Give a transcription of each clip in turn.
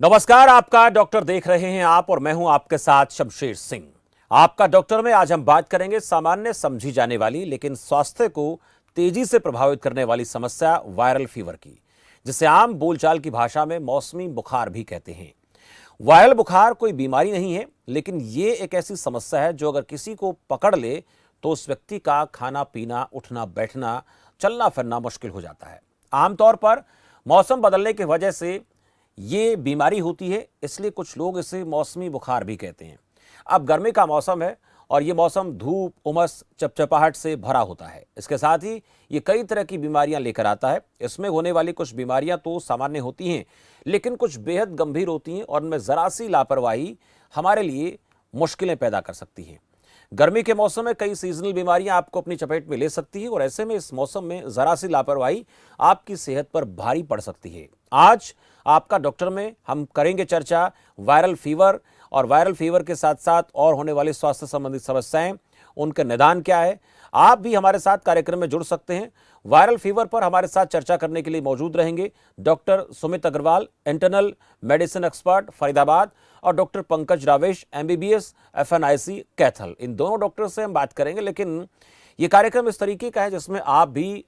नमस्कार, आपका डॉक्टर देख रहे हैं आप और मैं हूं आपके साथ शमशेर सिंह। आपका डॉक्टर में आज हम बात करेंगे सामान्य समझी जाने वाली लेकिन स्वास्थ्य को तेजी से प्रभावित करने वाली समस्या वायरल फीवर की, जिसे आम बोलचाल की भाषा में मौसमी बुखार भी कहते हैं। वायरल बुखार कोई बीमारी नहीं है, लेकिन ये एक ऐसी समस्या है जो अगर किसी को पकड़ ले तो उस व्यक्ति का खाना पीना, उठना बैठना, चलना फिरना मुश्किल हो जाता है। आमतौर पर मौसम बदलने की वजह से ये बीमारी होती है, इसलिए कुछ लोग इसे मौसमी बुखार भी कहते हैं। अब गर्मी का मौसम है और ये मौसम धूप, उमस, चपचपाहट से भरा होता है। इसके साथ ही ये कई तरह की बीमारियां लेकर आता है। इसमें होने वाली कुछ बीमारियां तो सामान्य होती हैं, लेकिन कुछ बेहद गंभीर होती हैं और उनमें जरा सी लापरवाही हमारे लिए मुश्किलें पैदा कर सकती हैं। गर्मी के मौसम में कई सीजनल बीमारियां आपको अपनी चपेट में ले सकती हैं और ऐसे में इस मौसम में जरा सी लापरवाही आपकी सेहत पर भारी पड़ सकती है। आज आपका डॉक्टर में हम करेंगे चर्चा वायरल फीवर और वायरल फीवर के साथ साथ और होने वाली स्वास्थ्य संबंधित समस्याएं, उनका निदान क्या है। आप भी हमारे साथ कार्यक्रम में जुड़ सकते हैं। वायरल फीवर पर हमारे साथ चर्चा करने के लिए मौजूद रहेंगे doctor Sumit Agarwal, internal medicine expert Faridabad, और doctor Pankaj Ravesh, MBBS FNIC Kaithal. इन दोनों डॉक्टर से हम बात करेंगे, लेकिन ये कार्यक्रम इस तरीके का है जिसमें आप भी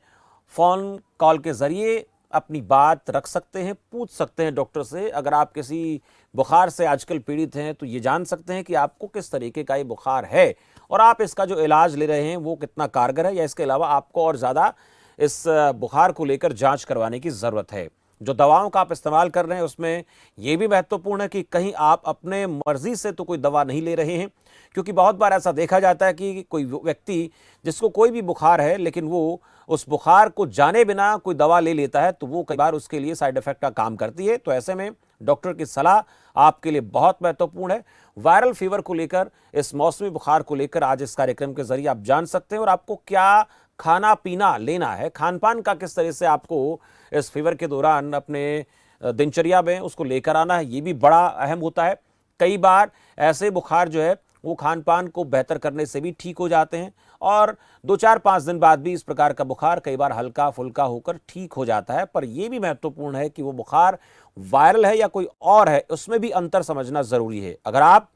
फोन कॉल के जरिए अपनी बात रख सकते हैं, पूछ सकते हैं डॉक्टर से। अगर आप किसी बुखार से आजकल पीड़ित हैं तो ये जान सकते हैं कि आपको किस तरीके का ये बुखार है और आप इसका जो इलाज ले रहे हैं वो कितना कारगर है, या इसके अलावा आपको और ज़्यादा इस बुखार को लेकर जांच करवाने की ज़रूरत है। जो दवाओं का आप इस्तेमाल कर रहे हैं उसमें ये भी महत्वपूर्ण है कि कहीं आप अपने मर्जी से तो कोई दवा नहीं ले रहे हैं, क्योंकि बहुत बार ऐसा देखा जाता है कि कोई व्यक्ति जिसको कोई भी बुखार है लेकिन वो उस बुखार को जाने बिना कोई दवा ले लेता है तो वो कई बार उसके लिए साइड इफेक्ट का काम करती है। तो ऐसे में डॉक्टर की सलाह आपके लिए बहुत महत्वपूर्ण है। वायरल फीवर को लेकर, इस मौसमी बुखार को लेकर आज इस कार्यक्रम के जरिए आप जान सकते हैं और आपको क्या खाना पीना लेना है, खान पान का किस तरह से आपको इस फीवर के दौरान अपने दिनचर्या में उसको लेकर आना है, ये भी बड़ा अहम होता है। कई बार ऐसे बुखार जो है वो खान पान को बेहतर करने से भी ठीक हो जाते हैं और 2-4-5 दिन बाद भी इस प्रकार का बुखार कई बार हल्का फुल्का होकर ठीक हो जाता है। पर यह भी महत्वपूर्ण है कि वो बुखार वायरल है या कोई और है, उसमें भी अंतर समझना जरूरी है। अगर आप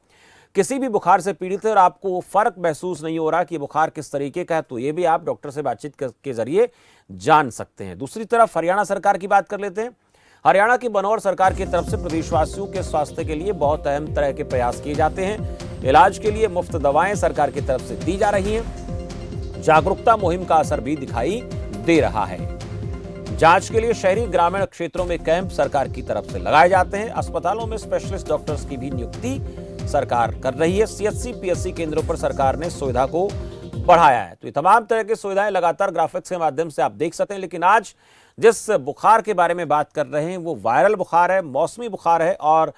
किसी भी बुखार से पीड़ित है और आपको फर्क महसूस नहीं हो रहा कि बुखार किस तरीके का है, तो ये भी आप डॉक्टर से बातचीत के जरिए जान सकते हैं। दूसरी तरफ हरियाणा सरकार की बात कर लेते हैं। हरियाणा की बनौर सरकार की तरफ से प्रदेशवासियों के स्वास्थ्य के लिए बहुत अहम तरह के प्रयास किए जाते हैं। इलाज के लिए मुफ्त दवाएं सरकार की तरफ से दी जा रही हैं। जागरूकता मुहिम का असर भी दिखाई दे रहा है। जांच के लिए शहरी ग्रामीण क्षेत्रों में कैंप सरकार की तरफ से लगाए जाते हैं। अस्पतालों में स्पेशलिस्ट डॉक्टर्स की भी नियुक्ति सरकार कर रही है। CHC PSC केंद्रों पर सरकार ने सुविधा को बढ़ाया है। तो ये तमाम तरह की सुविधाएं लगातार ग्राफिक्स के माध्यम से आप देख सकते हैं। लेकिन आज जिस बुखार के बारे में बात कर रहे हैं वो वायरल बुखार है, मौसमी बुखार है, और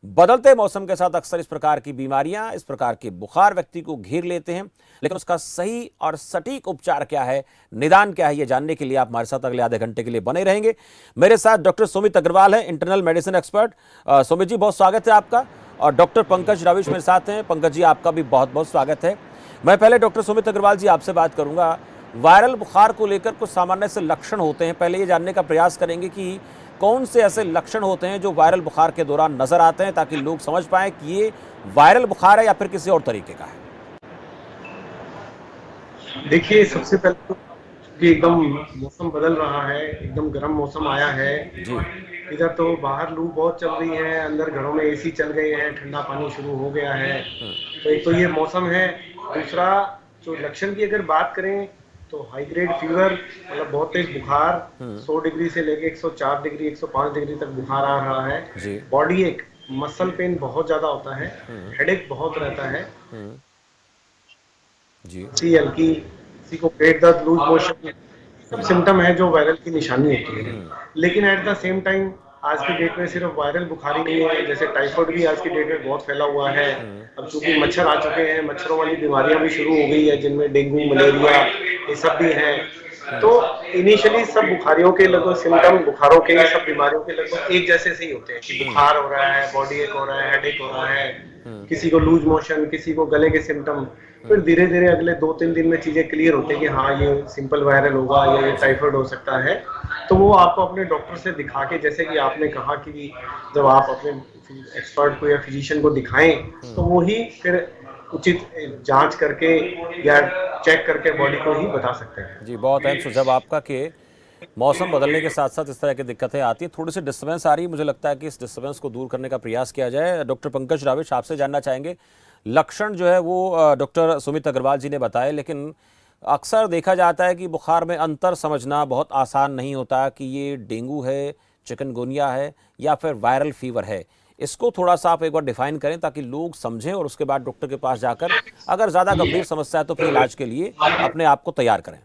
बदलते मौसम के साथ अक्सर इस प्रकार की बीमारियां, इस प्रकार के बुखार व्यक्ति को घेर लेते हैं। लेकिन उसका सही और सटीक उपचार क्या है, निदान क्या है, ये जानने के लिए आप हमारे साथ अगले आधे घंटे के लिए बने रहेंगे। मेरे साथ डॉक्टर सुमित अग्रवाल हैं, internal medicine expert. Sumit ji, बहुत स्वागत है आपका। और डॉक्टर पंकज रावेश मेरे साथ हैं। पंकज जी, आपका भी बहुत बहुत स्वागत है। मैं पहले डॉक्टर सुमित अग्रवाल जी आपसे बात करूंगा। वायरल बुखार को लेकर कुछ सामान्य से लक्षण होते हैं, पहले ये जानने का प्रयास करेंगे कि कौन से ऐसे लक्षण होते हैं जो वायरल बुखार के दौरान नजर आते हैं, ताकि लोग समझ पाएं कि ये वायरल बुखार है या फिर किसी और तरीके का है। देखिए, सबसे पहले तो कि एकदम मौसम बदल रहा है, एकदम गर्म मौसम आया है। इधर तो बाहर लू बहुत चल रही है, अंदर घरों में AC चल गए हैं, ठंडा पानी शुरू हो गया है। तो एक तो ये मौसम है। दूसरा, जो लक्षण की अगर बात करें तो हाई ग्रेड फीवर, मतलब बहुत तेज बुखार, 100 डिग्री से लेके 104 डिग्री 105 डिग्री तक बुखार आ रहा है। बॉडी एक मसल पेन बहुत ज्यादा होता है, हेडेक बहुत रहता है जी, हल्की किसी को पेट दर्द, लूज मोशन, सब सिम्टम है जो वायरल की निशानी होती है। लेकिन एट द सेम टाइम आज की डेट में सिर्फ वायरल बुखार ही नहीं है, जैसे टाइफाइड भी आज की डेट में बहुत फैला हुआ है। अब चूंकि मच्छर आ चुके हैं, मच्छरों वाली बीमारियां भी शुरू हो गई है, जिनमें डेंगू, मलेरिया, ये सब भी है। तो इनिशियली सब बुखारियों के लगभग सिम्टम, बुखारों के सब बीमारियों के लगभग एक जैसे से ही होते हैं कि बुखार हो रहा है, बॉडी एक हो रहा है, हेडेक हो रहा है, किसी को लूज मोशन, किसी को गले के सिम्टम। फिर धीरे धीरे अगले 2-3 दिन में चीजें क्लियर होती है कि हाँ ये सिंपल वायरल होगा या ये टाइफाइड हो सकता है। तो वो आपको अपने डॉक्टर से दिखा के, जैसे कि आपने कहा कि जब आप अपने एक्सपर्ट को या फिजिशियन को दिखाएं तो वो ही फिर उचित जांच करके या चेक करके बॉडी को ही बता सकते हैं। जी, बहुत अहम सुझाव आपका कि मौसम बदलने के साथ साथ इस तरह की दिक्कतें आती हैं। थोड़ी सी डिस्टर्बेंस आ रही है, मुझे लगता है कि इस डिस्टर्बेंस को दूर करने का प्रयास किया जाए। डॉक्टर पंकज राविश, आपसे जानना चाहेंगे, लक्षण जो है वो डॉक्टर सुमित अग्रवाल जी ने बताए, लेकिन अक्सर देखा जाता है कि बुखार में अंतर समझना बहुत आसान नहीं होता कि ये डेंगू है, चिकनगुनिया है या फिर वायरल फीवर है। इसको थोड़ा सा आप एक बार डिफाइन करें ताकि लोग समझें और उसके बाद डॉक्टर के पास जाकर अगर ज़्यादा गंभीर समस्या है तो फिर इलाज के लिए अपने आप को तैयार करें।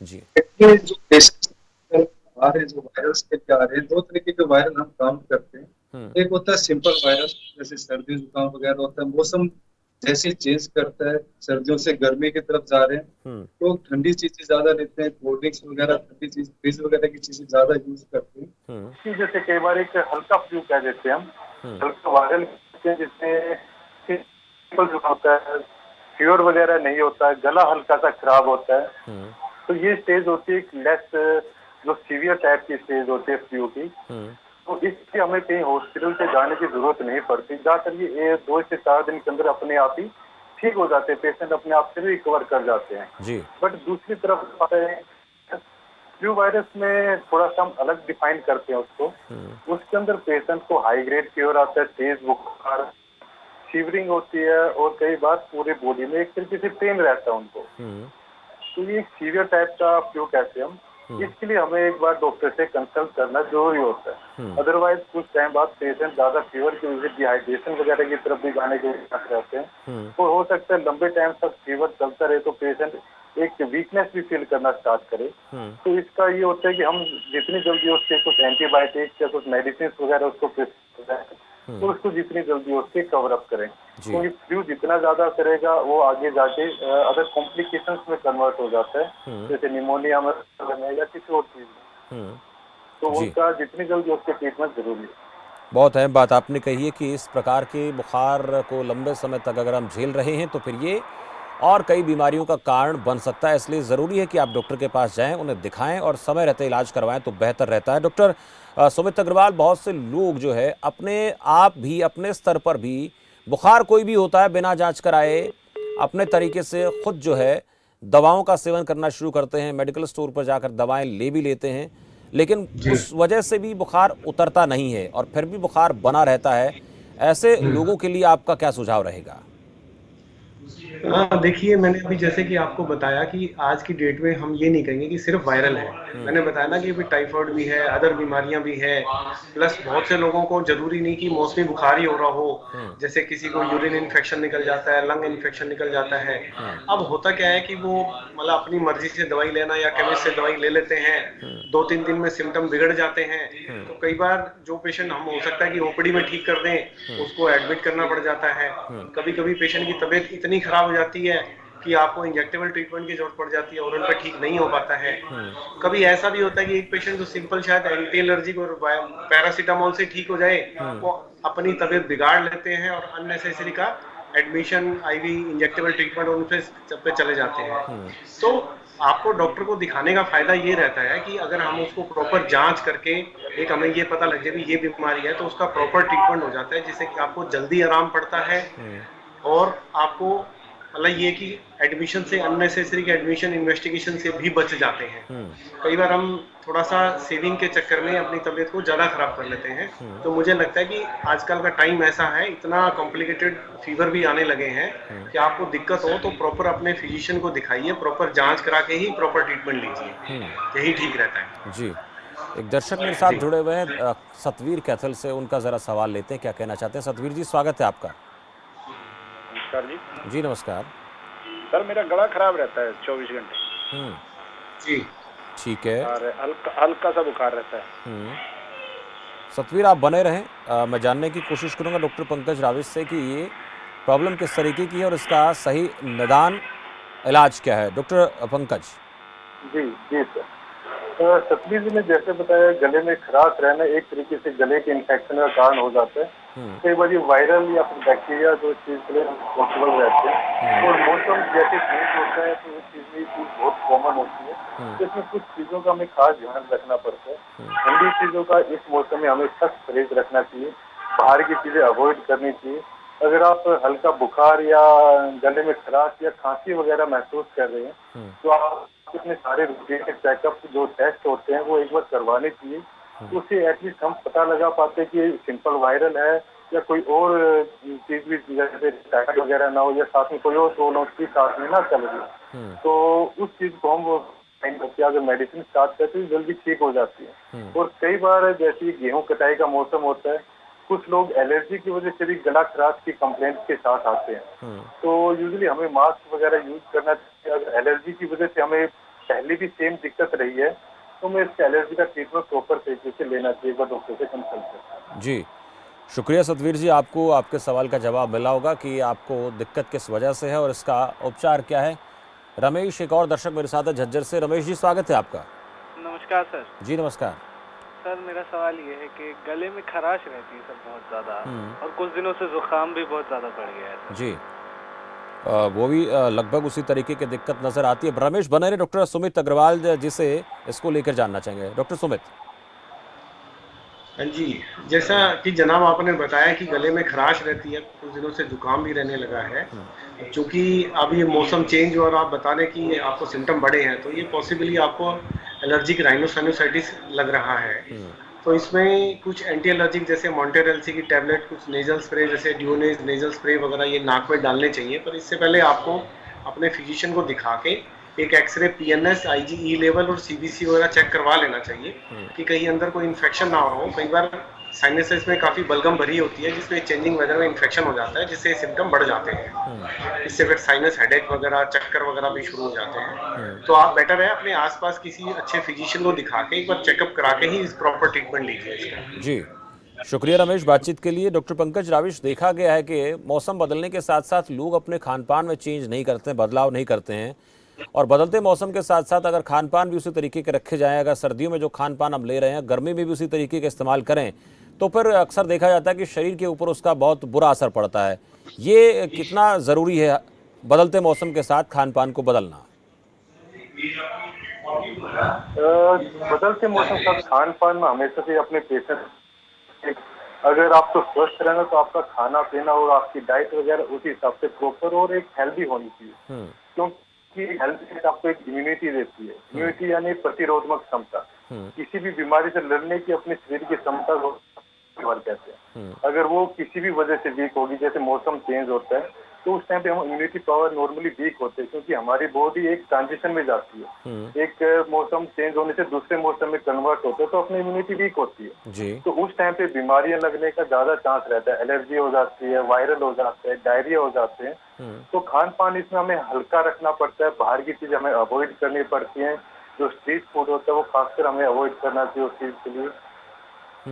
जी। ये जो पेशेंट आ रहे हैं, जो वायरस के आ रहे हैं, दो तरीके के वायरल हम काउंट करते हैं। एक होता है सिंपल वायरस, जैसे सर्दी जुकाम वगैरह होता है। मौसम जैसे चेंज करता है, सर्दियों से गर्मी की तरफ जा रहे हैं, तो ठंडी चीजें ज्यादा लेते हैं, कोल्ड ड्रिंक्स वगैरह, ठंडी चीज, फ्रिज वगैरह की चीजें ज्यादा यूज करते हैं। जैसे कई बार एक हल्का फ्लू कह देते हैं हम, हल्का वायरल जिसमें सिंपल जुकाम होता है, फीवर वगैरह नहीं होता है, गला हल्का सा खराब होता है। तो ये स्टेज होती है लेस, जो सीवियर टाइप की स्टेज होती है फ्लू की। तो इससे हमें कहीं हॉस्पिटल से जाने की जरूरत नहीं पड़ती। ज्यादातर ये 2 से 4 दिन के अंदर अपने आप ही ठीक हो जाते हैं, पेशेंट अपने आप से भी रिकवर कर जाते हैं जी। बट दूसरी तरफ फ्लू वायरस में थोड़ा सा हम अलग डिफाइन करते हैं उसको। उसके अंदर पेशेंट को हाई ग्रेड फीवर आता है, तेज बुखार, शिवरिंग होती है और कई बार पूरे बॉडी में एक तरीके से पेन रहता है उनको। तो ये सीवियर टाइप का फ्लू कहते हैं हम। इसके लिए हमें एक बार डॉक्टर से कंसल्ट करना जरूरी होता है। अदरवाइज कुछ टाइम बाद पेशेंट ज्यादा फीवर की वजह से डिहाइड्रेशन वगैरह की तरफ भी जाने के रहते हैं। तो हो सकता है लंबे टाइम तक फीवर चलता रहे तो पेशेंट एक वीकनेस भी फील करना स्टार्ट करे। तो इसका ये होता है कि हम जितनी जल्दी उसके कुछ एंटीबायोटिक्स या कुछ मेडिसिन वगैरह उसको प्रिस्क्राइब करें तो उसको जितनी जल्दी उसके कवर अप करें, क्योंकि फ्लू जितना ज्यादा करेगा वो आगे जाके अदर कॉम्प्लिकेशंस में कन्वर्ट हो जाता है, जैसे निमोनिया में या किसी और चीज में। तो उनका जितनी जल्दी उसके ट्रीटमेंट जरूरी है। बहुत अहम बात आपने कही है कि इस प्रकार के बुखार को लंबे समय तक अगर हम झेल रहे हैं तो फिर ये और कई बीमारियों का कारण बन सकता है। इसलिए ज़रूरी है कि आप डॉक्टर के पास जाएं, उन्हें दिखाएं और समय रहते इलाज करवाएं तो बेहतर रहता है। डॉक्टर सुमित अग्रवाल, बहुत से लोग जो है अपने आप भी अपने स्तर पर भी बुखार कोई भी होता है बिना जांच कराए अपने तरीके से खुद जो है दवाओं का सेवन करना शुरू करते हैं, मेडिकल स्टोर पर जाकर दवाएं ले भी लेते हैं, लेकिन उस वजह से भी बुखार उतरता नहीं है और फिर भी बुखार बना रहता है। ऐसे लोगों के लिए आपका क्या सुझाव रहेगा? देखिए, मैंने अभी जैसे कि आपको बताया कि आज की डेट में हम ये नहीं कहेंगे कि सिर्फ वायरल है। मैंने बताया ना कि टाइफाइड भी है, अदर बीमारियां भी है, प्लस बहुत से लोगों को जरूरी नहीं कि मौसमी बुखार ही हो रहा हो। जैसे किसी को यूरिन इन्फेक्शन निकल जाता है, लंग इन्फेक्शन निकल जाता है। अब होता क्या है कि वो मतलब अपनी मर्जी से दवाई लेना या केमिस्ट से दवाई ले लेते हैं, 2-3 दिन में सिम्टम बिगड़ जाते हैं। तो कई बार जो पेशेंट हम हो सकता है कि ओपीडी में ठीक कर दें, उसको एडमिट करना पड़ जाता है। कभी कभी पेशेंट की तबीयत इतनी खराब हो जाती है कि आपको इंजेक्टेबल ट्रीटमेंट की जरूरत पड़ जाती है और उन पर ठीक नहीं हो पाता है। कभी ऐसा भी होता है कि एक पेशेंट जो सिंपल शायद एंटी एलर्जिक और पैरासीटामोल से ठीक हो जाए, वो अपनी तबीयत बिगाड़ लेते हैं और अननेसेसरी का एडमिशन, आईवी इंजेक्टेबल ट्रीटमेंट उन पे चले जाते हैं। तो आपको डॉक्टर को दिखाने का फायदा ये रहता है कि अगर हम उसको प्रॉपर जांच करके एक हमें ये पता लग जाए कि ये बीमारी है तो उसका प्रॉपर ट्रीटमेंट हो जाता है, जिससे कि आपको जल्दी आराम पड़ता है और आपको मतलब ये कि एडमिशन से, अननेसेसरी के एडमिशन इन्वेस्टिगेशन से भी बच जाते हैं। कई बार हम थोड़ा सा सेविंग के चक्कर में अपनी तबीयत को ज्यादा खराब कर लेते हैं। तो मुझे लगता है कि आजकल का टाइम ऐसा है, इतना कॉम्प्लिकेटेड फीवर भी आने लगे हैं कि आपको दिक्कत हो तो प्रॉपर अपने फिजिशियन को दिखाइए, प्रॉपर जांच करा के ही प्रॉपर ट्रीटमेंट लीजिए, यही ठीक रहता है जी। एक दर्शक मेरे साथ जुड़े हुए हैं सतवीर कैथल से, उनका जरा सवाल लेते हैं, क्या कहना चाहते हैं। सतवीर जी, स्वागत है आपका। नमस्कार जी। जी नमस्कार सर, मेरा गला खराब रहता है 24 घंटे। जी ठीक है, और हल्का सा बुखार रहता है। सतवीर, आप बने रहें, मैं जानने की कोशिश करूंगा डॉक्टर पंकज राविश से कि ये प्रॉब्लम किस तरीके की है और इसका सही निदान इलाज क्या है? डॉक्टर पंकज। जी जी सर। सतबीर जी ने जैसे बताया, गले में खराश रहना एक तरीके से गले के इन्फेक्शन का कारण हो जाता है। कई बार ये वायरल या फिर बैक्टीरिया जो चीज के लिए पॉसिबल रहते हैं, और मौसम जैसे चेंज होता है तो इस चीज में ये चीज बहुत कॉमन होती है। तो इसमें कुछ चीजों का हमें खास ध्यान रखना पड़ता है। ठंडी चीजों का इस मौसम में हमें सख्त परहेज रखना चाहिए, बाहर की चीजें अवॉइड करनी चाहिए। अगर आप हल्का बुखार या गले में खराश या खांसी वगैरह महसूस कर रहे हैं, तो आप अपने सारे रूटीन के चेकअप जो टेस्ट होते हैं वो एक बार करवाने चाहिए। तो उससे एटलीस्ट हम पता लगा पाते हैं कि सिंपल वायरल है या कोई और चीज भी, जैसे टाइफाइड वगैरह ना हो या साथ में कोई और प्रॉब्लम उसकी साथ में ना चल रही, तो उस चीज को हम अगर मेडिसिन स्टार्ट करते हैं जल्दी ठीक हो जाती है। और कई बार जैसे गेहूं कटाई का मौसम होता है, कुछ लोग एलर्जी की वजह से भी गला खराश की कंप्लेंट के साथ आते हैं। तो यूजुअली हमें मास्क वगैरह यूज करना चाहिए। अगर एलर्जी की वजह से हमें पहले भी सेम दिक्कत रही है, तो हमें इसके एलर्जी का ट्रीटमेंट प्रॉपर तरीके से लेना चाहिए, एक बार डॉक्टर से कंसल्ट करना। जी, शुक्रिया सतवीर जी। आपको आपके सवाल का जवाब मिला होगा कि आपको दिक्कत किस वजह से है और इसका उपचार क्या है। रमेश, एक और दर्शक मेरे साथ है झज्जर से। रमेश जी, स्वागत है आपका। नमस्कार सर। जी नमस्कार। सर मेरा सवाल ये है कि गले में खराश रहती है सर बहुत ज़्यादा, और कुछ दिनों से जुकाम भी बहुत ज़्यादा बढ़ गया है सर। जी, वो भी लगभग उसी तरीके की दिक्कत नजर आती है। रमेश बने रहे, डॉक्टर सुमित अग्रवाल जिसे इसको लेकर जानना चाहेंगे। डॉक्टर सुमित। हाँ जी, जैसा कि जनाब आपने बताया कि गले में खराश रहती है, कुछ दिनों से जुकाम भी रहने लगा है। चूंकि अब ये मौसम चेंज और आप बता रहे कि आपको सिम्टम बढ़े हैं, तो ये पॉसिबली आपको एलर्जिक राइनोसाइनोसाइटिस लग रहा है। तो इसमें कुछ एंटी एलर्जिक जैसे मॉन्टेरेल्सी की टैबलेट, कुछ नेजल स्प्रे जैसे ड्यूनेज नेजल स्प्रे वगैरह ये नाक में डालने चाहिए। पर इससे पहले आपको अपने फिजिशियन को दिखा के एक एक्सरे, पीएनएस, आईजीई लेवल और सीबीसी वगैरह चेक करवा लेना चाहिए कि कहीं अंदर कोई इन्फेक्शन ना हो। कई बार साइनसेस में काफ़ी बलगम भरी होती है, जिसमें चेंजिंग वेदर में इन्फेक्शन हो जाता है, जिससे सिम्टम बढ़ जाते हैं। इससे फिर साइनस हेडेक वगैरह, चक्कर वगैरह भी शुरू हो जाते हैं। तो आप बेटर है अपने आसपास किसी अच्छे फिजिशियन को दिखा के एक बार चेकअप करा के ही इस प्रॉपर ट्रीटमेंट लीजिए इसका। जी, शुक्रिया रमेश बातचीत के लिए। डॉक्टर पंकज राविश, देखा गया है कि मौसम बदलने के साथ साथ लोग अपने खान पान में चेंज नहीं करते हैं, बदलाव नहीं करते हैं। और बदलते मौसम के साथ साथ अगर खान पान भी उसी तरीके के रखे जाएं, अगर सर्दियों में जो खान पान हम ले रहे हैं गर्मी में भी उसी तरीके का इस्तेमाल करें, तो फिर अक्सर देखा जाता है कि शरीर के ऊपर उसका बहुत बुरा असर पड़ता है। ये कितना ज़रूरी है बदलते मौसम के साथ खान पान को बदलना? बदलते मौसम का खान पान में हमेशा से अपने पेशेंट, अगर आपको स्वस्थ रहना तो आपका खाना पीना और आपकी डाइट वगैरह उसी हिसाब से प्रॉपर और एक हेल्दी होनी चाहिए। क्योंकि हेल्थ आपको एक इम्यूनिटी देती है। इम्यूनिटी यानी प्रतिरोधक क्षमता, किसी भी बीमारी से लड़ने की अपने शरीर की क्षमता को कहते हैं। अगर वो किसी भी वजह से वीक होगी, जैसे मौसम चेंज होता है, तो उस टाइम पे हम इम्यूनिटी पावर नॉर्मली वीक होते हैं, क्योंकि हमारी बॉडी एक ट्रांजिशन में जाती है। एक मौसम चेंज होने से दूसरे मौसम में कन्वर्ट होते हैं, तो अपनी इम्यूनिटी वीक होती है जी। तो उस टाइम पे बीमारियां लगने का ज्यादा चांस रहता है। एलर्जी हो जाती है, वायरल हो जाते हैं, डायरिया हो जाते हैं। तो खान पान इसमें हमें हल्का रखना पड़ता है, बाहर की चीज हमें अवॉइड करनी पड़ती है। जो स्ट्रीट फूड होता है वो खासकर हमें अवॉइड करना चाहिए उस चीज के लिए।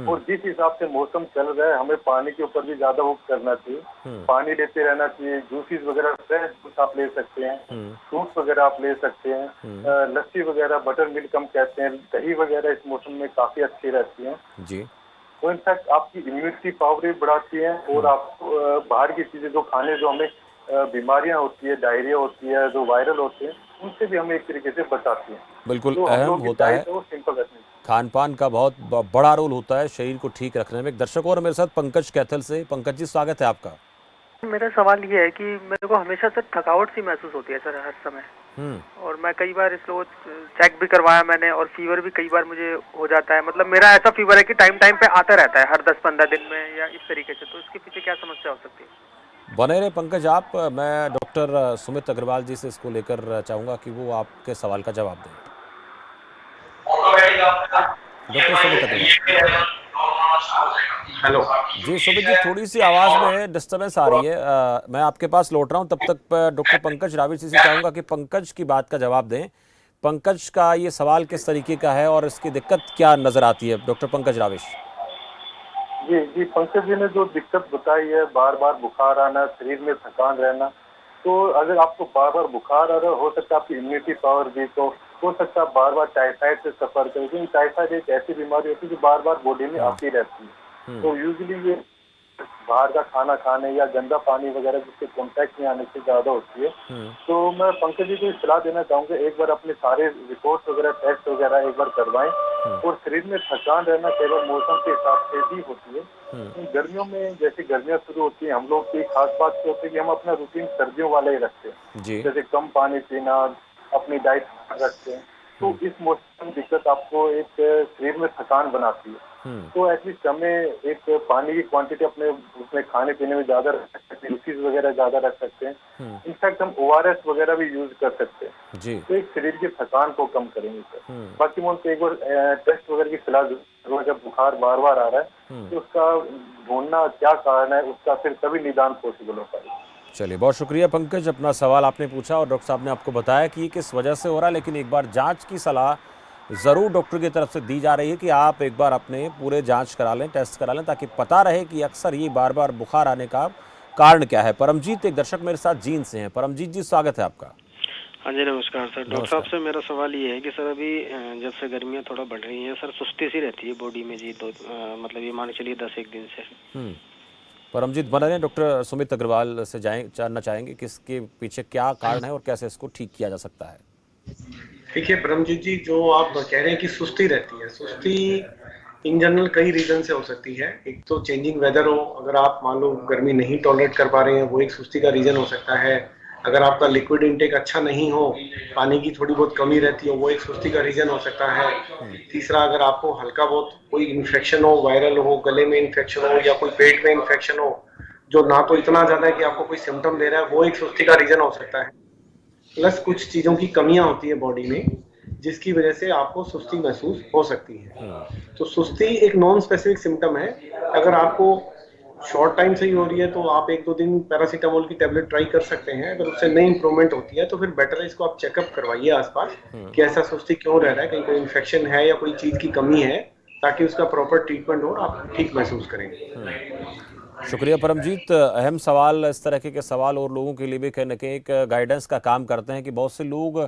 और जिस हिसाब से मौसम चल रहा है, हमें पानी के ऊपर भी ज्यादा वो करना चाहिए। पानी लेते रहना चाहिए। जूसेस वगैरह, फ्रेश जूस आप ले सकते हैं, फ्रूट्स वगैरह आप ले सकते हैं। लस्सी वगैरह, बटर मिल्क हम कहते हैं, दही वगैरह इस मौसम में काफी अच्छी रहती है जी। तो इनफैक्ट आपकी इम्यूनिटी पावर भी बढ़ाती है। और आप बाहर की चीजें जो खाने, जो हमें बीमारियां होती है, डायरिया होती है, जो वायरल होते हैं, उनसे भी हमें एक तरीके से बचाती है। बिल्कुल तो अहम होता है, वो सिंपल रखनी। खान पान का बहुत बड़ा रोल होता है शरीर को ठीक रखने में। एक दर्शक और मेरे साथ पंकज कैथल से। पंकज जी, स्वागत है आपका। मेरा सवाल ये है कि मेरे को हमेशा सर थकावट सी महसूस होती है सर हर समय। और मैं कई बार इसको चेक भी करवाया मैंने, और फीवर भी कई बार मुझे हो जाता है। मतलब मेरा ऐसा फीवर है कि टाइम टाइम पे आता रहता है, हर 10-15 दिन में या इस तरीके से। तो इसके पीछे क्या समस्या हो सकती है? बने रहे पंकज आप। मैं डॉक्टर सुमित अग्रवाल जी से इसको लेकर चाहूँगा कि वो आपके सवाल का जवाब दें। डॉक्टर सुमित अग्रवाल। हेलो जी सुमित जी, थोड़ी सी आवाज़ में डिस्टर्बेंस आ रही है। मैं आपके पास लौट रहा हूँ, तब तक डॉक्टर पंकज राविश जी से चाहूँगा कि पंकज की बात का जवाब दें। पंकज का ये सवाल किस तरीके का है और इसकी दिक्कत क्या नज़र आती है? डॉक्टर पंकज राविश। जी जी, पंकज जी ने जो दिक्कत बताई है, बार बार बुखार आना, शरीर में थकान रहना, तो अगर आपको बार बार बुखार आ रहा हो सकता है आपकी इम्यूनिटी पावर वीक हो सकता है बार बार टाइफाइड से सफर करें, क्योंकि टाइफाइड एक ऐसी बीमारी होती है जो बार बार बॉडी में आती रहती है। तो यूजुअली ये बाहर का खाना खाने या गंदा पानी वगैरह जिसके कॉन्टैक्ट में आने से ज्यादा होती है। तो मैं पंकज जी को सलाह देना चाहूंगा, एक बार अपने सारे रिपोर्ट वगैरह टेस्ट वगैरह एक बार करवाएं। और शरीर में थकान रहना केवल मौसम के हिसाब से भी होती है। गर्मियों में जैसे गर्मियां शुरू होती है, हम लोग की खास बात तो होती है कि हम अपना रूटीन सर्दियों वाला ही रखते हैं, जैसे कम पानी पीना, अपनी डाइट रखते हैं। तो इस मौसम में दिक्कत आपको एक शरीर में थकान बनाती है। तो एटलीस्ट हमें एक पानी की क्वांटिटी अपने उसमें खाने पीने में ज्यादा रख सकते हैं, जूसेस वगैरह ज्यादा रख सकते हैं। इनफैक्ट हम ORS वगैरह भी यूज कर सकते हैं। जी। तो एक शरीर की थकान को कम करेंगे सर। बाकी मैं उनको एक बार टेस्ट वगैरह की सलाह दूंगा, जब बुखार बार बार आ रहा है तो उसका ढूंढना क्या कारण है, उसका फिर तभी निदान पॉसिबल हो पाएगा। चलिए, बहुत शुक्रिया पंकज, अपना सवाल आपने पूछा और डॉक्टर साहब ने आपको बताया कि ये किस वजह से हो रहा है, लेकिन एक बार जांच की सलाह ज़रूर डॉक्टर की तरफ से दी जा रही है कि आप एक बार अपने पूरे जांच करा लें, टेस्ट करा लें, ताकि पता रहे कि अक्सर ये बार बार बुखार आने का कारण क्या है। परमजीत, एक दर्शक मेरे साथ जींद से हैं। परमजीत जी, स्वागत है आपका। हाँ जी, नमस्कार सर। डॉक्टर साहब से मेरा सवाल ये है कि सर अभी जब से गर्मियाँ थोड़ा बढ़ रही हैं सर, सुस्ती सी रहती है बॉडी में जी। तो मतलब ये मान के चलिए 10-1 दिन से। परमजीत बने रहें, डॉक्टर सुमित अग्रवाल से जानना चाहेंगे कि इसके पीछे क्या कारण है और कैसे इसको ठीक किया जा सकता है। देखिए परमजीत जी, जो आप कह रहे हैं कि सुस्ती रहती है, सुस्ती इन जनरल कई रीजन से हो सकती है। एक तो चेंजिंग वेदर हो, अगर आप मान लो गर्मी नहीं टॉलरेट कर पा रहे हैं, वो एक सुस्ती का रीजन हो सकता है। अगर आपका लिक्विड इनटेक अच्छा नहीं हो, पानी की थोड़ी बहुत कमी रहती हो, वो एक सुस्ती का रीजन हो सकता है। तीसरा, अगर आपको हल्का बहुत कोई इन्फेक्शन हो, वायरल हो, गले में इन्फेक्शन हो या कोई पेट में इन्फेक्शन हो, जो ना तो इतना ज्यादा है कि आपको कोई सिम्टम दे रहा है, वो एक सुस्ती का रीजन हो सकता है। प्लस कुछ चीजों की कमियां होती है बॉडी में, जिसकी वजह से आपको सुस्ती महसूस हो सकती है। तो सुस्ती एक नॉन स्पेसिफिक सिम्टम है। अगर आपको शॉर्ट टाइम से ही हो रही है तो आप 1-2 दिन पैरासीटामोल की टेबलेट ट्राई कर सकते हैं। अगर उससे नहीं इंप्रूवमेंट होती है तो फिर बेटर है इसको आप चेकअप करवाइए आसपास कि ऐसा सुस्ती क्यों रह रहा है, कहीं कोई इन्फेक्शन है या कोई चीज की कमी है, ताकि उसका प्रॉपर ट्रीटमेंट हो और आप ठीक महसूस करेंगे। शुक्रिया परमजीत। अहम सवाल, इस तरह के सवाल और लोगों के लिए भी कहीं ना कहीं एक गाइडेंस का काम करते हैं कि बहुत से लोग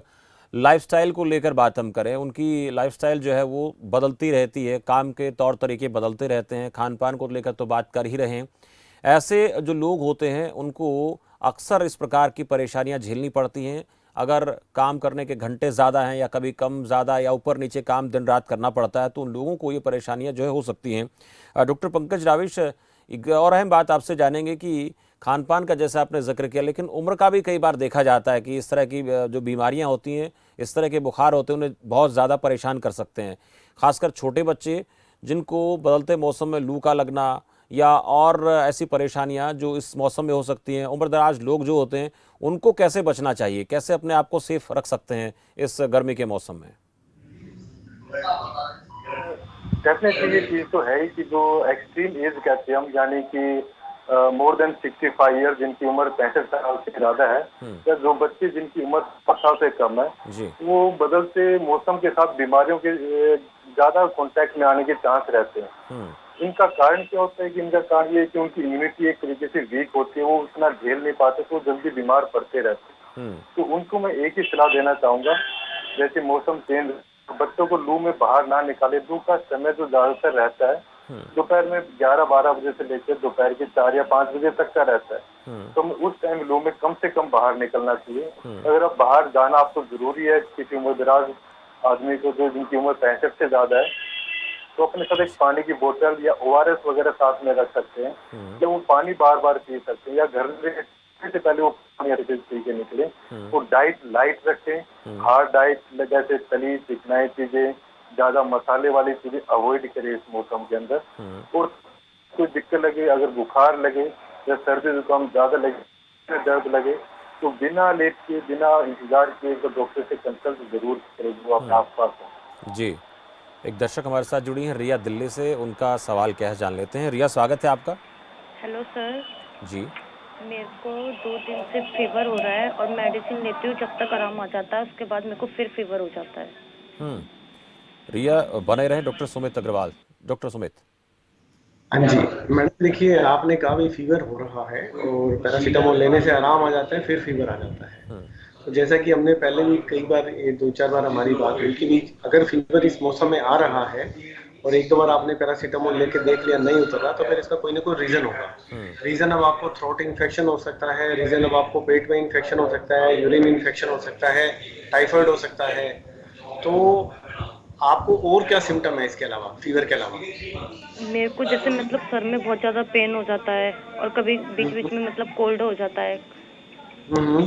लाइफस्टाइल को लेकर बात हम करें। उनकी लाइफस्टाइल जो है वो बदलती रहती है, काम के तौर तरीके बदलते रहते हैं, खान पान को लेकर तो बात कर ही रहे हैं। ऐसे जो लोग होते हैं उनको अक्सर इस प्रकार की परेशानियां झेलनी पड़ती हैं। अगर काम करने के घंटे ज़्यादा हैं या कभी कम ज़्यादा या ऊपर नीचे काम दिन रात करना पड़ता है, तो उन लोगों को ये परेशानियां जो है हो सकती हैं। डॉक्टर पंकज राविश, एक और अहम बात आपसे जानेंगे कि खान पान का जैसा आपने जिक्र किया, लेकिन उम्र का भी कई बार देखा जाता है कि इस तरह की जो बीमारियां होती हैं, इस तरह के बुखार होते हैं, उन्हें बहुत ज़्यादा परेशान कर सकते हैं। खासकर छोटे बच्चे जिनको बदलते मौसम में लू का लगना या और ऐसी परेशानियां जो इस मौसम में हो सकती हैं, उम्रदराज लोग जो होते हैं, उनको कैसे बचना चाहिए, कैसे अपने आप को सेफ रख सकते हैं इस गर्मी के मौसम में? डेफिनेटली ये चीज तो है ही कि जो एक्सट्रीम एज कहते हैं हम, यानी कि मोर देन 65 ईयर, जिनकी उम्र 65 साल से ज्यादा है, या जो बच्चे जिनकी उम्र 50 साल से कम है, वो बदलते मौसम के साथ बीमारियों के ज्यादा कांटेक्ट में आने के चांस रहते हैं। इनका कारण क्या होता है कि इनका कारण ये है कि उनकी इम्यूनिटी एक तरीके से वीक होती है, वो उतना झेल नहीं पाते, तो जल्दी बीमार पड़ते रहते हैं। तो उनको मैं एक ही सलाह देना चाहूंगा, जैसे मौसम चेंज, बच्चों को लू में बाहर ना निकाले। लू का समय जो ज्यादातर रहता है दोपहर में 11-12 बजे से लेकर दोपहर के 4 या 5 बजे तक का रहता है। तो उस टाइम लू में कम से कम बाहर निकलना चाहिए। अगर आप बाहर जाना आपको जरूरी है, किसी उम्रदराज आदमी को जो जिनकी उम्र 65 से ज्यादा है, तो अपने साथ एक पानी की बोतल या ORS वगैरह साथ में रख सकते हैं, तो वो पानी बार बार पी सकते हैं, या घर में से पहले वो पानी अच्छे से पी के निकले। वो डाइट लाइट रखें, हार्ड डाइट जैसे तली चिकनाई चीजें, ज्यादा मसाले वाली चीजें अवॉइड करें इस मौसम के अंदर। और कोई दिक्कत लगे, अगर बुखार लगे या सर्दी जुकाम ज्यादा लगे, दर्द लगे, तो बिना लेट के, बिना इंतजार किए तो डॉक्टर से कंसल्ट जरूर करें जो आपके आसपास हो। जी, एक दर्शक हमारे साथ जुड़ी हैं, रिया दिल्ली से। उनका सवाल क्या है जान लेते हैं। रिया, स्वागत है आपका। हेलो सर जी। मेरे को 2 दिन से फीवर हो रहा है और मेडिसिन लेती हूँ, जब तक आराम आ जाता है उसके बाद मेरे को फिर फीवर हो जाता है। रिया बने रहें, डॉक्टर सुमित अग्रवाल। डॉक्टर सुमित। हाँ जी मैडम, देखिए आपने कहा भी फीवर हो रहा है और पैरासीटामोल लेने से आराम आ जाता है, फिर फीवर आ जाता है। तो जैसा कि हमने पहले भी कई बार, ये 2-4 बार हमारी बात हुई कि भी अगर फीवर इस मौसम में आ रहा है और 1-2 बार आपने पैरासीटामोल लेके देख लिया नहीं उतर रहा, तो फिर इसका कोई ना कोई रीजन होगा। रीजन अब आपको थ्रोट इन्फेक्शन हो सकता है, रीजन अब आपको पेट में इन्फेक्शन हो सकता है, यूरिन इन्फेक्शन हो सकता है, टाइफाइड हो सकता है। तो आपको और क्या सिम्टम है इसके अलावा, फीवर के अलावा? मेरे को जैसे मतलब सर में बहुत ज्यादा पेन हो जाता है और कभी बीच बीच में मतलब कोल्ड हो जाता है, हम्म।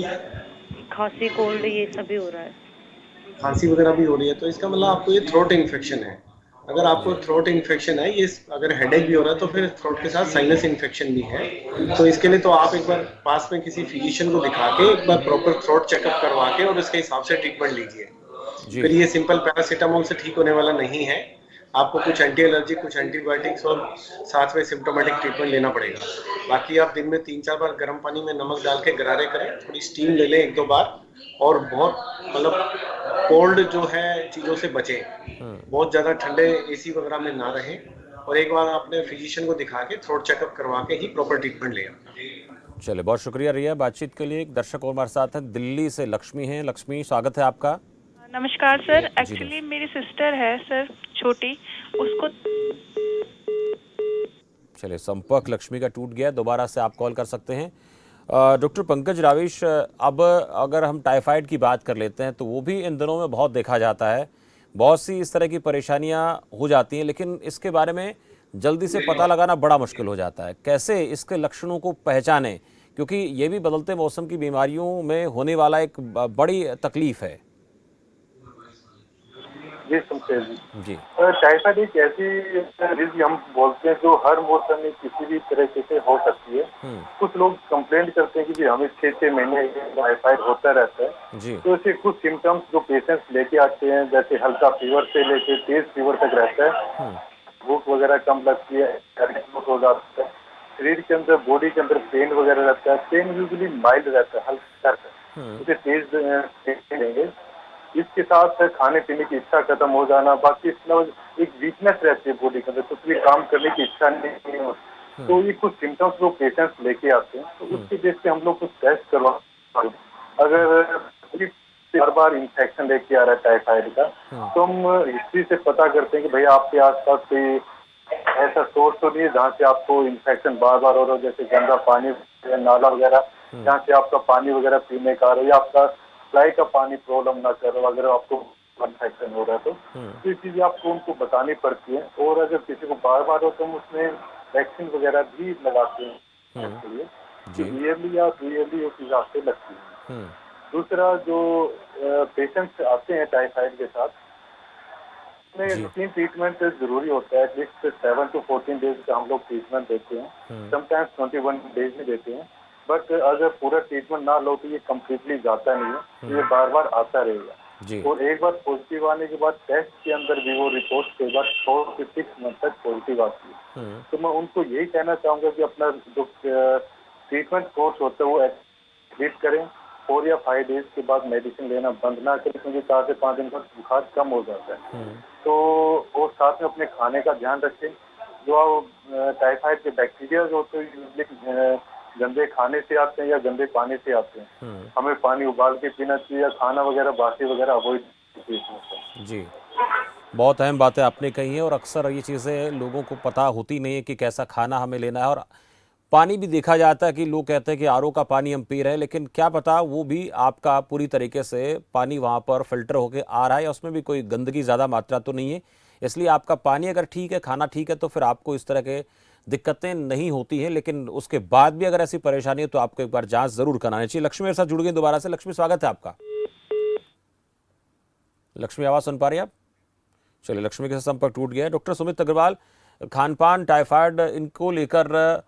खांसी कोल्ड ये सभी हो रहा है। खांसी वगैरह भी हो रही है, तो इसका मतलब आपको ये थ्रोट इन्फेक्शन है। अगर आपको जी थ्रोट इन्फेक्शन है, ये अगर हेडेक भी हो रहा है तो फिर थ्रोट के साथ साइनस इन्फेक्शन भी है। तो इसके लिए तो आप एक बार पास में किसी फिजिशियन को दिखा के एक बार प्रॉपर थ्रोट चेकअप करवा के और उसके हिसाब से ट्रीटमेंट लीजिए। जी फिर ये सिंपल पैरासीटामोल से ठीक होने वाला नहीं है। आपको कुछ एंटी एलर्जी, कुछ एंटीबायोटिक्स और साथ में सिम्टोमेटिक ट्रीटमेंट लेना पड़ेगा। बाकी आप दिन में 3-4 बार गर्म पानी में नमक डाल के गरारे करें, थोड़ी स्टीम ले लें 1-2 बार, और बहुत मतलब कोल्ड जो है चीज़ों से बचें। बहुत ज़्यादा ठंडे एसी वगैरह में ना रहें, और एक बार अपने फिजिशियन को दिखा के थ्रोट चेकअप करवा के ही प्रॉपर ट्रीटमेंट लें। चलिए, बहुत शुक्रिया रिया बातचीत के लिए। एक दर्शक और हमारे साथ हैं, दिल्ली से लक्ष्मी हैं। लक्ष्मी, स्वागत है आपका। नमस्कार सर, जी एक्चुअली मेरी सिस्टर है सर, छोटी, उसको। चलिए, संपर्क लक्ष्मी का टूट गया, दोबारा से आप कॉल कर सकते हैं। डॉक्टर पंकज राविश, अब अगर हम टाइफाइड की बात कर लेते हैं तो वो भी इन दिनों में बहुत देखा जाता है। बहुत सी इस तरह की परेशानियां हो जाती हैं, लेकिन इसके बारे में जल्दी से पता लगाना बड़ा मुश्किल हो जाता है। कैसे इसके लक्षणों को पहचानें, क्योंकि ये भी बदलते मौसम की बीमारियों में होने वाला एक बड़ी तकलीफ है। जी शमशेर जी, जी टाइफाइड एक ऐसी डिजीज हम बोलते हैं जो हर मौसम में किसी भी तरीके से हो सकती है। कुछ लोग कंप्लेंट करते हैं कि जी हमें 6-6 महीने टाइफाइड होता रहता है। जी तो ऐसे कुछ सिम्टम्स जो पेशेंट्स लेके आते हैं, जैसे हल्का फीवर से लेके तेज फीवर तक रहता है, भूख वगैरह कम लगती है, हो जाता है, शरीर के अंदर, बॉडी के अंदर पेन वगैरह रहता है। पेन यूजुअली माइल्ड रहता है, हल्का रहता है, उसे तेज पेन लेंगे। इसके साथ खाने पीने की इच्छा खत्म हो जाना, बाकी इसके अलावा एक वीकनेस रहती है बॉडी के अंदर, कुछ भी काम करने की इच्छा नहीं होती। तो ये कुछ सिम्टम्स जो पेशेंट्स लेके आते हैं, तो उसके बेस पे हम लोग कुछ टेस्ट करवा। अगर बार बार इन्फेक्शन लेके आ रहा है टाइफाइड का, तो हम हिस्ट्री से पता करते हैं कि भैया आपके आसपास कोई ऐसा सोर्स तो नहीं है जहाँ से आपको इन्फेक्शन बार बार हो रहा हो, जैसे गंदा पानी, नाला वगैरह, जहाँ से आपका पानी वगैरह पीने का आ रहा है, या आपका सप्लाई का पानी प्रॉब्लम ना कर रहा हो, अगर आपको इन्फेक्शन हो रहा है तो ये चीजें आपको उनको बतानी पड़ती है। और अगर किसी को बार बार हो तो हम उसमें वैक्सीन वगैरह भी लगाते हैं इसके लिए, ईयरली या 2 ईयरली उस हिसाब से लगती है। दूसरा, जो पेशेंट्स आते हैं टाइफाइड के साथ, रूटीन ट्रीटमेंट जरूरी होता है। एटलीस्ट 7 to 14 डेज का हम लोग ट्रीटमेंट देते हैं, समटाइम्स 21 डेज में देते हैं। बट अगर पूरा ट्रीटमेंट ना लो तो ये कम्प्लीटली जाता नहीं है, ये बार बार आता रहेगा। और एक बार पॉजिटिव आने के बाद टेस्ट के अंदर भी वो रिपोर्ट के बाद 4 से 6 मंथ तक पॉजिटिव आती है। तो मैं उनको यही कहना चाहूंगा कि अपना जो ट्रीटमेंट कोर्स होता है वो एक्टिवेट करें, 4 या 5 डेज के बाद मेडिसिन लेना बंद ना करें, क्योंकि 4 से 5 दिन बाद बुखार कम हो जाता है। तो और साथ में अपने खाने का ध्यान रखें। जो टाइफाइड के बैक्टीरिया जो होते हैं गंदे खाने से आते हैं या गंदे पानी से आते हैं, हमें पानी उबाल के पीना चाहिए, या खाना वगैरह बासी वगैरह अवॉइड। जी, बहुत अहम बातें आपने कही हैं, और अक्सर ये चीज़ें लोगों को पता होती नहीं है कि कैसा खाना हमें लेना है। और पानी भी देखा जाता है कि लोग कहते हैं कि आरओ का पानी हम पी रहे हैं, लेकिन क्या पता वो भी आपका पूरी तरीके से पानी वहाँ पर फिल्टर होके आ रहा है, या उसमें भी कोई गंदगी ज़्यादा मात्रा तो नहीं है। इसलिए आपका पानी अगर ठीक है, खाना ठीक है, तो फिर आपको इस तरह के दिक्कतें नहीं होती हैं। लेकिन उसके बाद भी अगर ऐसी परेशानी है तो आपको एक बार जांच जरूर करानी चाहिए। लक्ष्मी मेरे साथ जुड़ गई दोबारा से। लक्ष्मी, स्वागत है आपका। लक्ष्मी, आवाज़ सुन पा रही हैं आप? चलिए, लक्ष्मी के साथ संपर्क टूट गया है। डॉक्टर सुमित अग्रवाल, खान पान, टाइफाइड, इनको लेकर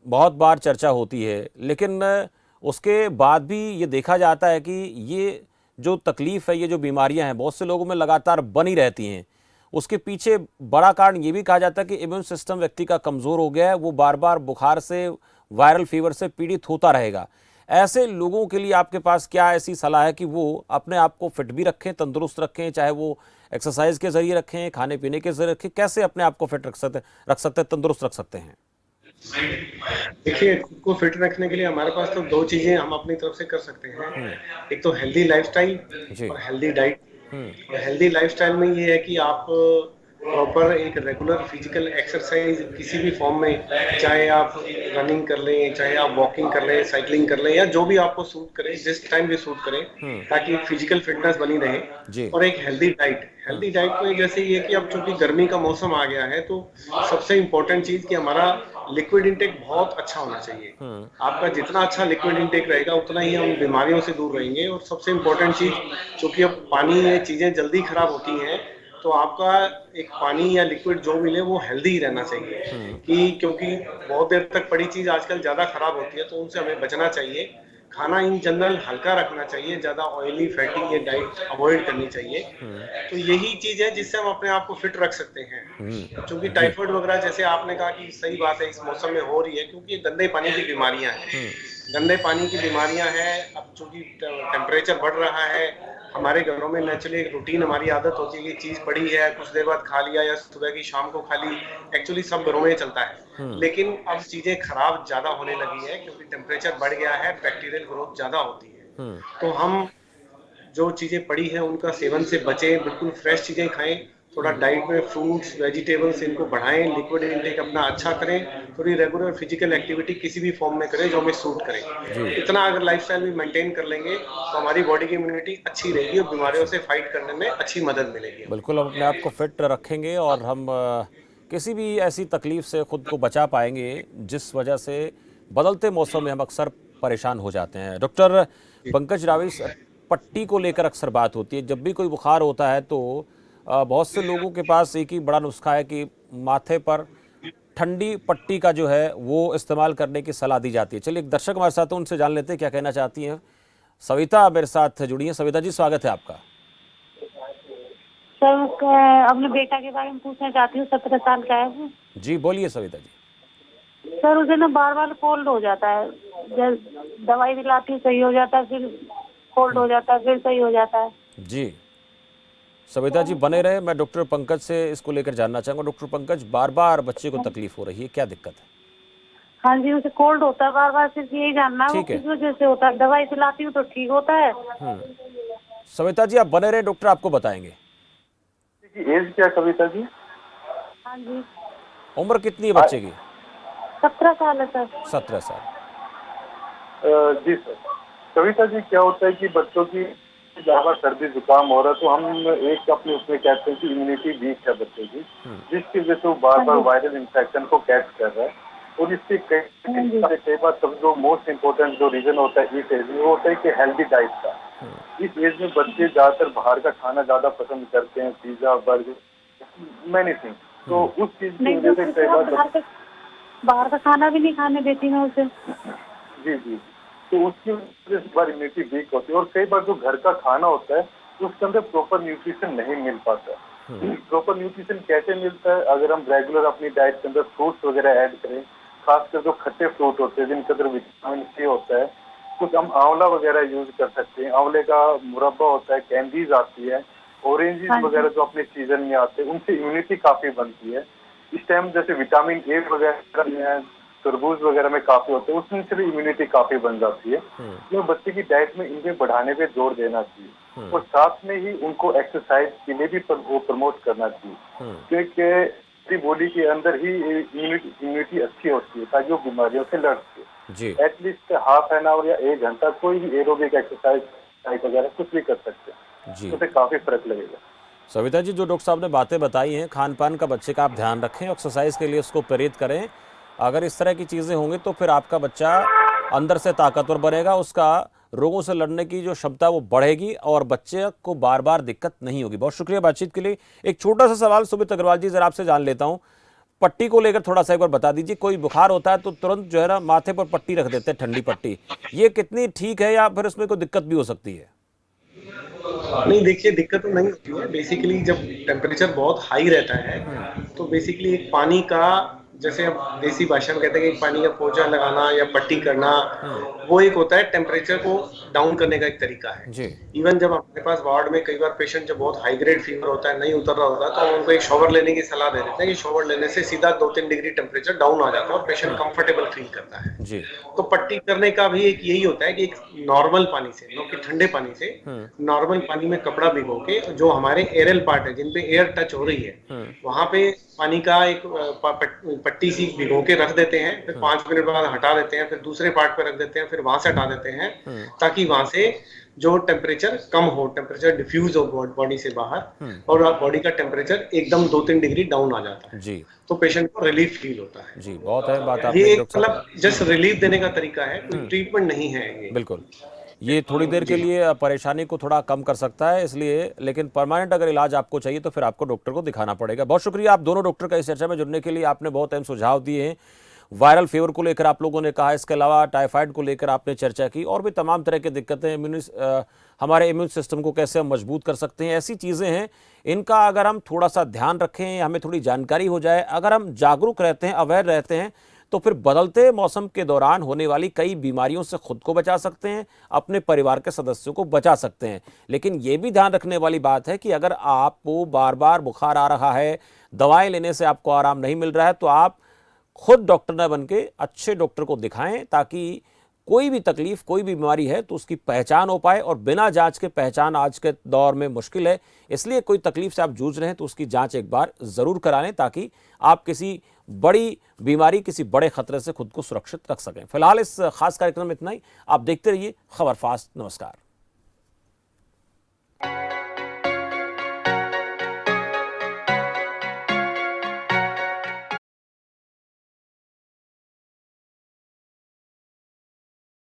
बहुत बार चर्चा होती है, लेकिन उसके बाद भी ये देखा जाता है कि ये जो तकलीफ़ है, ये जो बीमारियां हैं, बहुत से लोगों में लगातार बनी रहती हैं। उसके पीछे बड़ा कारण ये भी कहा जाता है कि इम्यून सिस्टम व्यक्ति का कमज़ोर हो गया है, वो बार बार बुखार से, वायरल फीवर से पीड़ित होता रहेगा। ऐसे लोगों के लिए आपके पास क्या ऐसी सलाह है कि वो अपने आप को फिट भी रखें, तंदुरुस्त रखें, चाहे वो एक्सरसाइज के जरिए रखें, खाने पीने के जरिए रखें, कैसे अपने आप को फिट रख सकते हैं, तंदुरुस्त रख सकते हैं? देखिए, खुद को फिट रखने के लिए हमारे पास तो 2 चीजें हम अपनी तरफ से कर सकते हैं। एक तो हेल्दी लाइफस्टाइल और हेल्दी डाइट। और हेल्दी लाइफस्टाइल में ये है कि आप प्रॉपर एक रेगुलर फिजिकल एक्सरसाइज किसी भी फॉर्म में, चाहे आप रनिंग कर लें, चाहे आप वॉकिंग कर लें, साइकिलिंग कर लें, या जो भी आपको सूट करे, जिस टाइम भी सूट करे, ताकि फिजिकल फिटनेस बनी रहे। और एक हेल्दी डाइट में जैसे ये कि अब चूंकि गर्मी का मौसम आ गया है, तो सबसे इम्पोर्टेंट चीज कि हमारा लिक्विड इंटेक बहुत अच्छा होना चाहिए। आपका जितना अच्छा लिक्विड इंटेक रहेगा, उतना ही हम बीमारियों से दूर रहेंगे। और सबसे इम्पोर्टेंट चीज, चूंकि अब पानी में चीजें जल्दी खराब होती हैं, तो आपका एक पानी या लिक्विड जो मिले वो हेल्दी रहना चाहिए। कि क्योंकि बहुत देर तक पड़ी चीज आजकल ज्यादा खराब होती है, तो उनसे हमें बचना चाहिए। खाना इन जनरल हल्का रखना चाहिए, ज्यादा ऑयली फैटी ये डाइट अवॉइड करनी चाहिए। तो यही चीज है जिससे हम अपने आप को फिट रख सकते हैं। क्योंकि टाइफाइड वगैरह, जैसे आपने कहा कि सही बात है, इस मौसम में हो रही है, क्योंकि ये गंदे पानी की बीमारियां हैं। गंदे पानी की बीमारियां हैं। अब चूंकि टेम्परेचर बढ़ रहा है, हमारे घरों में नेचुरली एक रूटीन, हमारी आदत होती है कि चीज पड़ी है, कुछ देर बाद खा लिया, या सुबह की शाम को खा ली। एक्चुअली सब घरों में चलता है। लेकिन अब चीजें खराब ज्यादा होने लगी है, क्योंकि टेम्परेचर बढ़ गया है, बैक्टीरियल ग्रोथ ज्यादा होती है। तो हम जो चीजें पड़ी है उनका सेवन से बचें, बिल्कुल फ्रेश चीजें खाएं, थोड़ा डाइट में फ्रूट्स वेजिटेबल्स इनको बढ़ाएं, लिक्विड इंटेक अपना अच्छा करें, थोड़ी रेगुलर फिजिकल एक्टिविटी किसी भी फॉर्म में करें जो हमें सूट करे। इतना अगर लाइफस्टाइल भी मेंटेन कर लेंगे, तो हमारी बॉडी की इम्यूनिटी अच्छी रहेगी और बीमारियों से फाइट करने में अच्छी मदद मिलेगी। बिल्कुल, हम अपने आप को फिट रखेंगे और हम किसी भी ऐसी तकलीफ से खुद को बचा पाएंगे जिस वजह से बदलते मौसम में हम अक्सर परेशान हो जाते हैं। डॉक्टर पंकज रावी, पट्टी को लेकर अक्सर बात होती है। जब भी कोई बुखार होता है तो बहुत से लोगों के पास एक ही बड़ा नुस्खा है कि माथे पर ठंडी पट्टी का जो है वो इस्तेमाल करने की सलाह दी जाती है। चलिए, एक दर्शक हमारे साथ हैं, उनसे जान लेते हैं क्या कहना चाहती हैं। सविता मेरे साथ जुड़ी हैं। सविता जी, स्वागत है आपका। सर, अपने बेटा के बारे में पूछना चाहती हूँ। 17 साल का है वो। जी बोलिए सविता जी। सर, उसे ना बार बार कोल्ड हो जाता है। जब दवाई दिलाती हूँ सही हो जाता है, फिर कोल्ड हो जाता है, फिर सही हो जाता है। जी सविता जी, बने रहे। मैं डॉक्टर पंकज से इसको लेकर जानना चाहूँगा। डॉक्टर पंकज, बार बार बच्चे को तकलीफ हो रही है, क्या दिक्कत है? हाँ जी, उसे कोल्ड होता है बार बार। सिर्फ यही जानना है वो किस वजह से होता है। दवाई दिलाती हूँ तो ठीक होता है। सविता जी, आप बने रहे, डॉक्टर आपको बताएंगे। एज क्या कविता जी? हाँ जी। उम्र कितनी है बच्चे की? 17 साल है सर। 17 साल। जी सर। कविता जी, क्या होता है कि बच्चों की ज्यादा सर्दी जुकाम हो रहा है, तो हम एक अपने उसमें कहते हैं कि इम्यूनिटी वीक है बच्चे की, जिसकी वजह से वो बार बार वायरल इन्फेक्शन को कैच कर रहा है। और इसके कई बार सब जो मोस्ट इम्पोर्टेंट जो रीजन होता है इस एज में, वो होता है कि हेल्दी डाइट का। इस एज में बच्चे ज्यादातर बाहर का खाना ज्यादा पसंद करते हैं, पिज्जा, बर्गर, मैनी थिंग। तो उस चीज की वजह से कई बार बाहर का खाना भी नहीं खाने देती मैं उसे। जी जी। तो उसकी वजह से बार इम्यूनिटी वीक होती है। और कई बार जो घर का खाना होता है उसके अंदर प्रॉपर न्यूट्रिशन नहीं मिल पाता। प्रॉपर न्यूट्रिशन कैसे मिलता है? अगर हम रेगुलर अपनी डाइट के अंदर फ्रूट्स वगैरह ऐड करें, खासकर जो खट्टे फ्रूट होते हैं जिनके अंदर विटामिन सी होता है, कुछ हम आंवला वगैरह यूज कर सकते हैं। आंवले का मुरब्बा होता है, कैंडीज आती है, ऑरेंजेस वगैरह जो अपने सीजन में आते हैं, उनसे इम्यूनिटी काफी बनती है। इस टाइम जैसे विटामिन ए वगैरह में, तरबूज वगैरह में काफी होते हैं, उसमें से भी इम्यूनिटी काफी बन जाती है। तो बच्चे की डाइट में इनके बढ़ाने पे जोर देना चाहिए। और साथ में ही उनको एक्सरसाइज के लिए भी वो प्रमोट करना चाहिए, क्योंकि बॉडी के अंदर ही इम्यूनिटी अच्छी होती है ताकि वो बीमारियों से लड़ सके। एटलीस्ट हाफ एन आवर या 1 घंटा कोई भी एरोबिक एक्सरसाइज वगैरह कुछ भी कर सकते हैं, उससे काफी फर्क लगेगा। सविता जी, जो डॉक्टर साहब ने बातें बताई हैं, खान पान का बच्चे का आप ध्यान रखें, एक्सरसाइज के लिए उसको प्रेरित करें। अगर इस तरह की चीज़ें होंगी तो फिर आपका बच्चा अंदर से ताकतवर बनेगा, उसका रोगों से लड़ने की जो क्षमता वो बढ़ेगी और बच्चे को बार बार दिक्कत नहीं होगी। बहुत शुक्रिया बातचीत के लिए। एक छोटा सा सवाल सुमित अग्रवाल जी, जरा आपसे जान लेता हूँ, पट्टी को लेकर थोड़ा सा एक बार बता दीजिए। कोई बुखार होता है तो तुरंत जो है ना माथे पर पट्टी रख देते हैं, ठंडी पट्टी, ये कितनी ठीक है या फिर इसमें कोई दिक्कत भी हो सकती है? नहीं, देखिए, दिक्कत तो नहीं होती है। बेसिकली जब टेम्परेचर बहुत हाई रहता है तो बेसिकली एक पानी का जैसे हम देसी भाषा में कहते हैं कि पानी का पोंछा लगाना या पट्टी करना, वो एक होता है टेम्परेचर को डाउन करने का एक तरीका है। जी। इवन जब हमारे पास वार्ड में कई बार पेशेंट जब बहुत हाई ग्रेड फीवर होता है, नहीं उतर रहा होता, तो हम उनको एक शॉवर लेने की सलाह दे देते हैं कि शॉवर लेने से सीधा 2-3 डिग्री टेम्परेचर डाउन आ जाता है और पेशेंट कंफर्टेबल फील करता है। जी। तो पट्टी करने का भी एक यही होता है कि एक नॉर्मल पानी से, न कि ठंडे पानी से, नॉर्मल पानी में कपड़ा भिगो के जो हमारे एरल पार्ट है जिन पे एयर टच हो रही है, वहां पे पानी का एक पट्टी सी भिगो के रख देते हैं, फिर 5 मिनट बाद हटा देते हैं, फिर दूसरे पार्ट पे रख देते हैं, फिर वहां से हटा देते हैं, ताकि वहां से जो टेम्परेचर कम हो, टेम्परेचर डिफ्यूज हो बॉडी से बाहर, और बॉडी का टेम्परेचर एकदम 2-3 डिग्री डाउन आ जाता है। जी। तो पेशेंट को रिलीफ फील होता है। जी, बहुत है बात ये आपने एक डॉक्टर साहब। मतलब जस्ट रिलीफ देने का तरीका है, कोई ट्रीटमेंट नहीं है ये। बिल्कुल, ये थोड़ी देर के लिए परेशानी को थोड़ा कम कर सकता है, इसलिए, लेकिन परमानेंट अगर इलाज आपको चाहिए तो फिर आपको डॉक्टर को दिखाना पड़ेगा। बहुत शुक्रिया आप दोनों डॉक्टर का इस चर्चा में जुड़ने के लिए। आपने बहुत अहम सुझाव दिए हैं। वायरल फीवर को लेकर आप लोगों ने कहा, इसके अलावा टाइफाइड को लेकर आपने चर्चा की, और भी तमाम तरह की दिक्कतें, हमारे इम्यून सिस्टम को कैसे हम मजबूत कर सकते हैं, ऐसी चीज़ें हैं, इनका अगर हम थोड़ा सा ध्यान रखें, हमें थोड़ी जानकारी हो जाए, अगर हम जागरूक रहते हैं, अवेयर रहते हैं, तो फिर बदलते मौसम के दौरान होने वाली कई बीमारियों से खुद को बचा सकते हैं, अपने परिवार के सदस्यों को बचा सकते हैं। लेकिन ये भी ध्यान रखने वाली बात है कि अगर आपको बार बार बुखार आ रहा है, दवाएं लेने से आपको आराम नहीं मिल रहा है, तो आप खुद डॉक्टर न बन के अच्छे डॉक्टर को दिखाएं, ताकि कोई भी तकलीफ, कोई भी बीमारी है तो उसकी पहचान हो पाए। और बिना जांच के पहचान आज के दौर में मुश्किल है, इसलिए कोई तकलीफ से आप जूझ रहे हैं तो उसकी जांच एक बार जरूर करा लें, ताकि आप किसी बड़ी बीमारी, किसी बड़े खतरे से खुद को सुरक्षित रख सकें। फिलहाल इस खास कार्यक्रम में इतना ही। आप देखते रहिए खबर फास्ट। नमस्कार।